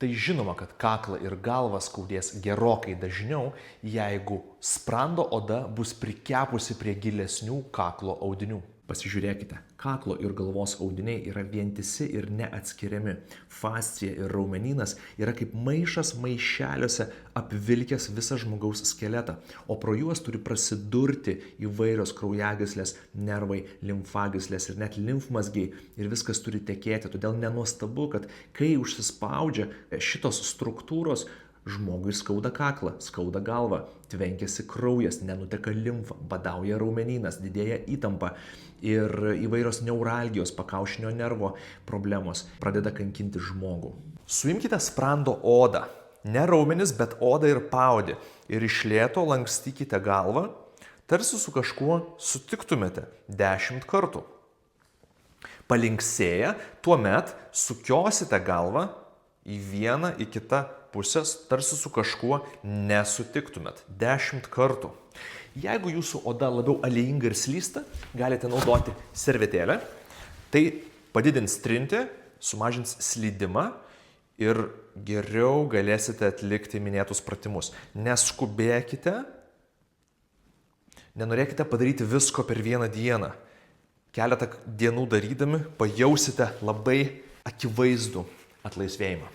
Tai žinoma, kad kaklą ir galvą skaudės gerokai dažniau, jeigu sprando oda bus prikepusi prie gilesnių kaklo audinių. Pasižiūrėkite, kaklo ir galvos audiniai yra vientisi ir neatskiriami. Fascija ir raumenynas yra kaip maišas maišeliuose apvilkęs visą žmogaus skeletą, o pro juos turi prasidurti įvairios kraujagyslės, nervai, limfagyslės ir net limfmazgiai ir viskas turi tekėti. Todėl nenuostabu, kad kai užsispaudžia šitos struktūros, žmogui skauda kaklą, skauda galvą, tvenkiasi kraujas, nenuteka limfa, badauja raumenynas, didėja įtampa ir įvairios neuralgijos, pakaušinio nervo problemos pradeda kankinti žmogų. Suimkite sprando odą, ne raumenis, bet odą ir paodį ir iš lėto lankstykite galvą, tarsi su kažkuo sutiktumėte 10 kartų. Palinksėję, tuomet sukiosite galvą į vieną, į kitą pusės, tarsi su kažkuo nesutiktumėt 10 kartų. Jeigu jūsų oda labiau aliejinga ir slysta, galite naudoti servetėlę. Tai padidins trintį, sumažins slydimą ir geriau galėsite atlikti minėtus pratimus. Neskubėkite, nenorėkite padaryti visko per vieną dieną. Keletą dienų darydami pajausite labai akivaizdų atlaisvėjimą.